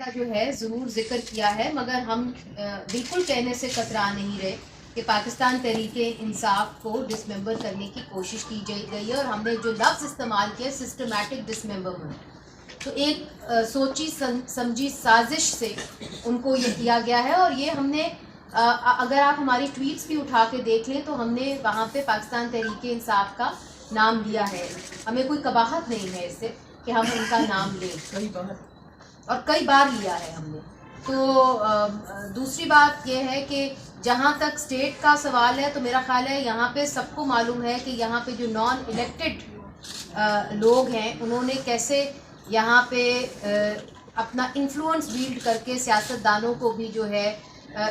کا جو ہے ضرور ذکر کیا ہے، مگر ہم بالکل کہنے سے کترا نہیں رہے کہ پاکستان تحریک انصاف کو ڈسممبر کرنے کی کوشش کی گئی ہے، اور ہم نے جو لفظ استعمال کیا سسٹمیٹک ڈسممبرمنٹ، تو ایک سوچی سمجھی سازش سے ان کو یہ کیا گیا ہے۔ اور یہ ہم نے اگر آپ ہماری ٹویٹس بھی اٹھا کے دیکھ لیں تو ہم نے وہاں پہ پاکستان تحریک انصاف کا نام لیا ہے، ہمیں کوئی قباحت نہیں ہے اس سے کہ ہم ان کا نام لیں، اور کئی بار لیا ہے ہم نے۔ تو دوسری بات یہ ہے کہ جہاں تک اسٹیٹ کا سوال ہے تو میرا خیال ہے یہاں پہ سب کو معلوم ہے کہ یہاں پہ جو نان الیکٹڈ لوگ ہیں انہوں نے کیسے یہاں پہ اپنا انفلوئنس بیلڈ کر کے سیاستدانوں کو بھی جو ہے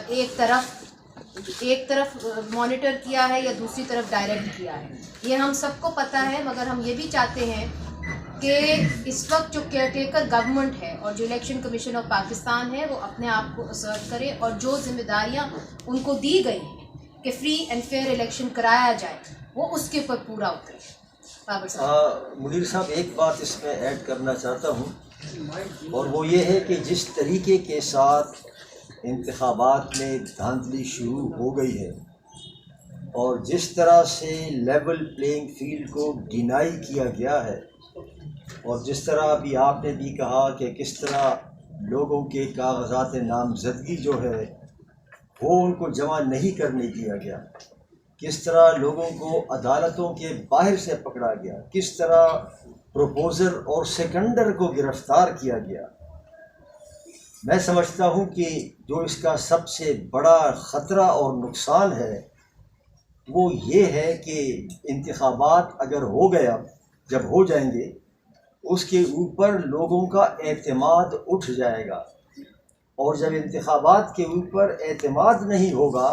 ایک طرف مانیٹر کیا ہے یا دوسری طرف ڈائریکٹ کیا ہے، یہ ہم سب کو پتہ ہے۔ مگر ہم یہ بھی چاہتے ہیں کہ اس وقت جو کیئر ٹیکر گورنمنٹ ہے اور جو الیکشن کمیشن آف پاکستان ہے وہ اپنے آپ کو اسرٹ کرے، اور جو ذمہ داریاں ان کو دی گئی ہیں کہ فری اینڈ فیئر الیکشن کرایا جائے وہ اس کے اوپر پورا اترے۔ بابر صاحب، منیر صاحب، ایک بات اس میں ایڈ کرنا چاہتا ہوں، اور وہ یہ ہے کہ جس طریقے کے ساتھ انتخابات میں دھاندلی شروع ہو گئی ہے اور جس طرح سے لیول پلینگ فیلڈ کو ڈینائی کیا گیا ہے، اور جس طرح ابھی آپ نے بھی کہا کہ کس طرح لوگوں کے کاغذات نامزدگی جو ہے وہ ان کو جمع نہیں کرنے دیا گیا، کس طرح لوگوں کو عدالتوں کے باہر سے پکڑا گیا، کس طرح پروپوزر اور سیکنڈر کو گرفتار کیا گیا، میں سمجھتا ہوں کہ جو اس کا سب سے بڑا خطرہ اور نقصان ہے وہ یہ ہے کہ انتخابات اگر ہو گیا، جب ہو جائیں گے، اس کے اوپر لوگوں کا اعتماد اٹھ جائے گا، اور جب انتخابات کے اوپر اعتماد نہیں ہوگا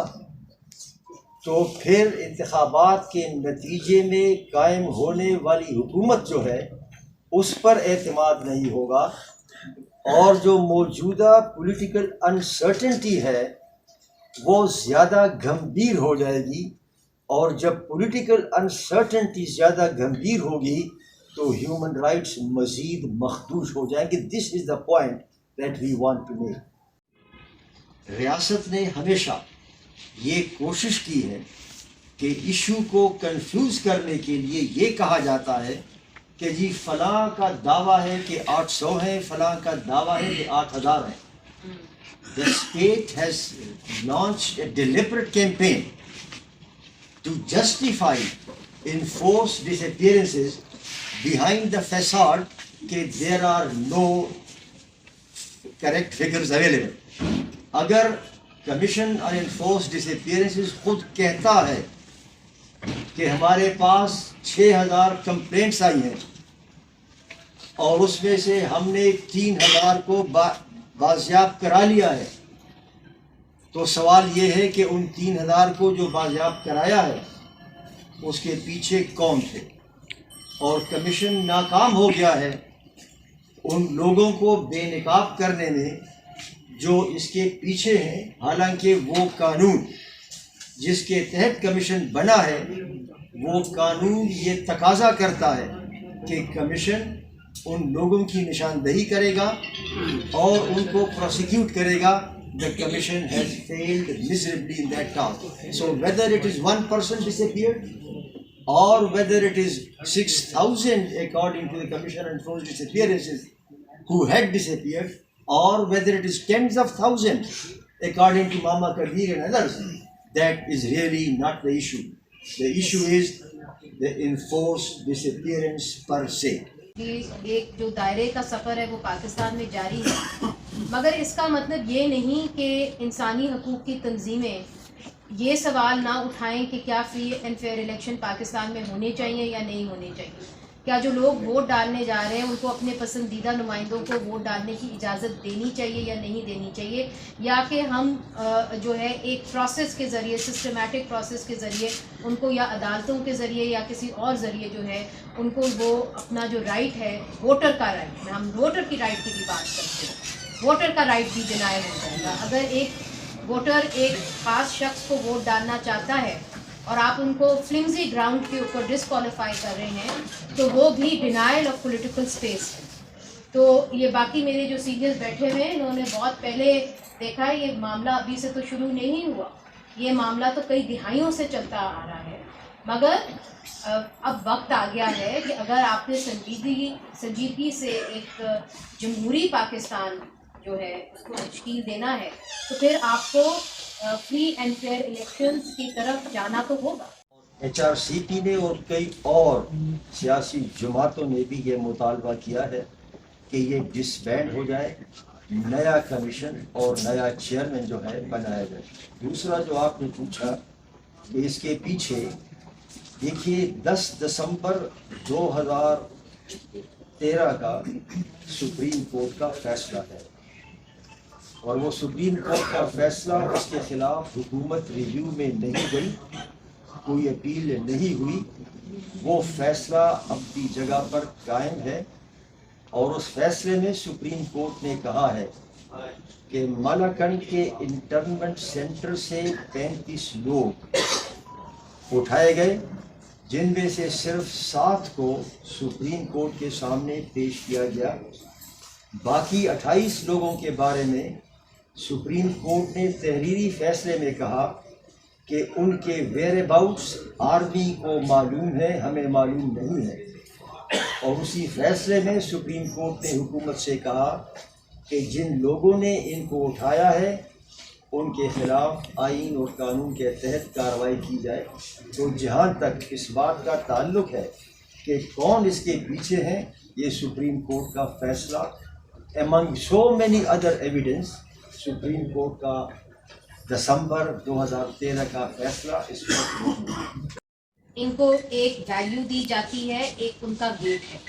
تو پھر انتخابات کے نتیجے میں قائم ہونے والی حکومت جو ہے اس پر اعتماد نہیں ہوگا، اور جو موجودہ پولیٹیکل انسرٹنٹی ہے وہ زیادہ گمبھیر ہو جائے گی، اور جب پولیٹیکل انسرٹنٹی زیادہ گمبھیر ہوگی تو ہیومن رائٹس مزید مخدوش ہو جائیں گے۔ This is the point that we want to make. ریاست نے ہمیشہ یہ کوشش کی ہے کہ ایشو کو کنفیوز کرنے کے لیے یہ کہا جاتا ہے کہ جی فلاں کا دعویٰ ہے کہ 800 ہیں، فلاں کا دعویٰ ہے کہ 8000 ہیں۔ The state has launched a deliberate campaign to justify enforced disappearances behind the facade کہ there are no correct figures available۔ اگر کمیشن آن انفورسڈ ڈسپیئرنسز خود کہتا ہے کہ ہمارے پاس 6000 کمپلینٹس آئی ہیں اور اس میں سے ہم نے 3000 کو بازیاب کرا لیا ہے، تو سوال یہ ہے کہ ان 3000 کو جو بازیاب کرایا ہے اس کے پیچھے کون تھے، اور کمیشن ناکام ہو گیا ہے ان لوگوں کو بے نقاب کرنے میں جو اس کے پیچھے ہیں، حالانکہ وہ قانون جس کے تحت کمیشن بنا ہے وہ قانون یہ تقاضا کرتا ہے کہ کمیشن ان لوگوں کی نشاندہی کرے گا اور ان کو پروسیکیوٹ کرے گا۔ The commission has failed miserably in that task. So whether it is one person disappeared or whether it is 6,000 according to the Commission on Enforced Disappearances who had disappeared, or whether it is tens of thousands according to Mama Kabir and others, that is really not the issue. The issue is the enforced disappearance per se. ایک جو دائرے کا سفر ہے وہ پاکستان میں جاری ہے، مگر اس کا مطلب یہ نہیں کہ انسانی حقوق کی تنظیمیں یہ سوال نہ اٹھائیں کہ کیا free and fair election Pakistan میں ہونے چاہیے یا نہیں ہونے چاہیے، کیا جو لوگ ووٹ ڈالنے جا رہے ہیں ان کو اپنے پسندیدہ نمائندوں کو ووٹ ڈالنے کی اجازت دینی چاہیے یا نہیں دینی چاہیے، یا کہ ہم جو ہے ایک پروسیس کے ذریعے، سسٹمیٹک پروسیس کے ذریعے ان کو یا عدالتوں کے ذریعے یا کسی اور ذریعے جو ہے ان کو وہ اپنا جو رائٹ ہے، ووٹر کا رائٹ، ہم ووٹر کی رائٹ کی بھی بات کرتے ہیں، ووٹر کا رائٹ بھی ڈینائی ہو جائے گا۔ اگر ایک ووٹر ایک خاص شخص کو ووٹ ڈالنا چاہتا ہے اور آپ ان کو فلمزی گراؤنڈ کے اوپر ڈسکوالیفائی کر رہے ہیں تو وہ بھی ڈینائل آف پولیٹیکل اسپیس ہے۔ تو یہ باقی میرے جو سینئرز بیٹھے ہوئے ہیں انہوں نے بہت پہلے دیکھا ہے. یہ معاملہ ابھی سے تو شروع نہیں ہوا, یہ معاملہ تو کئی دہائیوں سے چلتا آ رہا ہے. مگر اب وقت آ گیا ہے کہ اگر آپ نے سنجیدگی سے ایک جمہوری پاکستان جو ہے اس کو تشکیل دینا ہے تو پھر آپ کو فری اینڈ فیئر الیکشنز کی طرف جانا تو ہوگا. HRCP نے اور کئی اور سیاسی جماعتوں نے بھی یہ مطالبہ کیا ہے کہ یہ ڈس بینڈ ہو جائے, نیا کمیشن اور نیا چیئرمین جو ہے بنایا جائے. دوسرا جو آپ نے پوچھا کہ اس کے پیچھے دیکھیے 10 دسمبر 2013 کا سپریم کورٹ کا فیصلہ ہے, اور وہ سپریم کورٹ کا فیصلہ اس کے خلاف حکومت ریویو میں نہیں گئی, کوئی اپیل نہیں ہوئی. وہ فیصلہ اپنی جگہ پر قائم ہے, اور اس فیصلے میں سپریم کورٹ نے کہا ہے کہ مالاکنڈ کے انٹرنمنٹ سینٹر سے 35 لوگ اٹھائے گئے, جن میں سے صرف 7 کو سپریم کورٹ کے سامنے پیش کیا گیا. باقی 28 لوگوں کے بارے میں سپریم کورٹ نے تحریری فیصلے میں کہا کہ ان کے ویئر اباؤٹس آرمی کو معلوم ہے, ہمیں معلوم نہیں ہے. اور اسی فیصلے میں سپریم کورٹ نے حکومت سے کہا کہ جن لوگوں نے ان کو اٹھایا ہے ان کے خلاف آئین اور قانون کے تحت کارروائی کی جائے. تو جہاں تک اس بات کا تعلق ہے کہ کون اس کے پیچھے ہیں, یہ سپریم کورٹ کا فیصلہ among so many other evidence, supreme court کا دسمبر 2013 کا فیصلہ اس وقت ان کو ایک ویلیو دی جاتی ہے, ایک ان کا گیٹ ہے,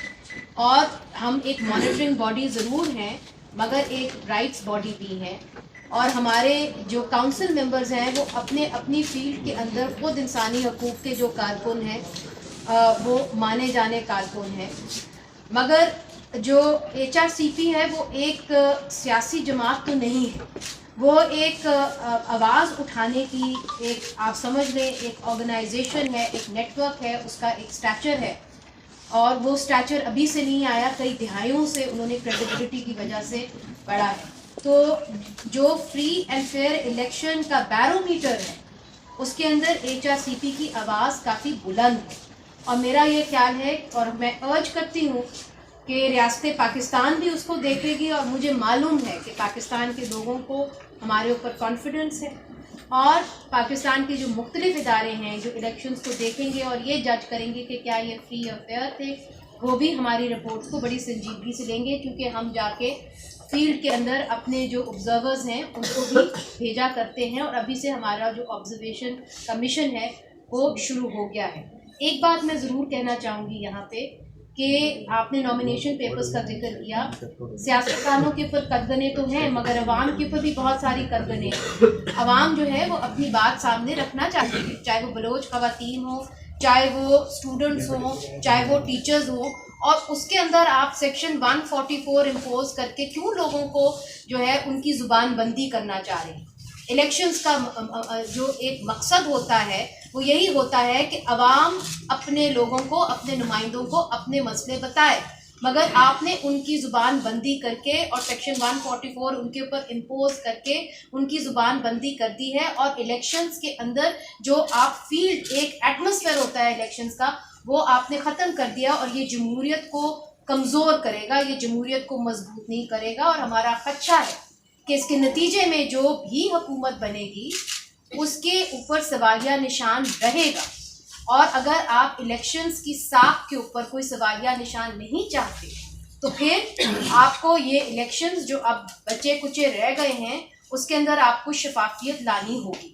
اور ہم ایک مانیٹرنگ باڈی ضرور ہیں مگر ایک رائٹس باڈی بھی ہیں. اور ہمارے جو کاؤنسل ممبرز ہیں وہ اپنی فیلڈ کے اندر خود انسانی حقوق کے جو کارکن ہیں وہ مانے جانے کارکن ہیں. مگر جو HRCP ہے وہ ایک سیاسی جماعت تو نہیں ہے, وہ ایک آواز اٹھانے کی ایک آپ سمجھ لیں ایک آرگنائزیشن ہے, ایک نیٹ ورک ہے, اس کا ایک اسٹیچر ہے. اور وہ اسٹیچر ابھی سے نہیں آیا, کئی دہائیوں سے انہوں نے کریڈیبلٹی کی وجہ سے بڑھا ہے. تو جو فری اینڈ فیئر الیکشن کا بیرومیٹر ہے اس کے اندر HRCP کی آواز کافی بلند ہے. اور میرا یہ خیال ہے اور میں ارج کرتی ہوں کہ ریاست پاکستان بھی اس کو دیکھے گی, اور مجھے معلوم ہے کہ پاکستان کے لوگوں کو ہمارے اوپر کانفیڈنس ہے, اور پاکستان کے جو مختلف ادارے ہیں جو الیکشنز کو دیکھیں گے اور یہ جج کریں گے کہ کیا یہ فری اور فیئر تھے, وہ بھی ہماری رپورٹس کو بڑی سنجیدگی سے لیں گے. کیونکہ ہم جا کے فیلڈ کے اندر اپنے جو آبزرورز ہیں ان کو بھی بھیجا کرتے ہیں, اور ابھی سے ہمارا جو آبزرویشن کا مشن ہے وہ شروع ہو گیا ہے. ایک بات میں ضرور کہنا چاہوں گی یہاں پہ کہ آپ نے نامینیشن پیپرز کا ذکر کیا, سیاستدانوں کے اوپر قدغنیں تو ہیں مگر عوام کے اوپر بھی بہت ساری قدغنیں ہیں. عوام جو ہے وہ اپنی بات سامنے رکھنا چاہتی ہے, چاہے وہ بلوچ خواتین ہوں, چاہے وہ اسٹوڈنٹس ہوں, چاہے وہ ٹیچرز ہوں. اور اس کے اندر آپ سیکشن 144 امپوز کر کے کیوں لوگوں کو جو ہے ان کی زبان بندی کرنا چاہ رہے ہیں. الیکشنز کا جو ایک مقصد ہوتا ہے وہ یہی ہوتا ہے کہ عوام اپنے لوگوں کو, اپنے نمائندوں کو اپنے مسئلے بتائے, مگر آپ نے ان کی زبان بندی کر کے اور سیکشن 144 ان کے اوپر امپوز کر کے ان کی زبان بندی کر دی ہے. اور الیکشنز کے اندر جو آپ فیلڈ ایک ایٹماسفیئر ہوتا ہے الیکشنز کا وہ آپ نے ختم کر دیا, اور یہ جمہوریت کو کمزور کرے گا, یہ جمہوریت کو مضبوط نہیں کرے گا. اور ہمارا خدشہ ہے کہ اس کے نتیجے میں جو بھی حکومت بنے گی اس کے اوپر سوالیہ نشان رہے گا. اور اگر آپ الیکشنز کی ساکھ کے اوپر کوئی سوالیہ نشان نہیں چاہتے تو پھر آپ کو یہ الیکشنز جو اب بچے کچے رہ گئے ہیں اس کے اندر آپ کو شفافیت لانی ہوگی.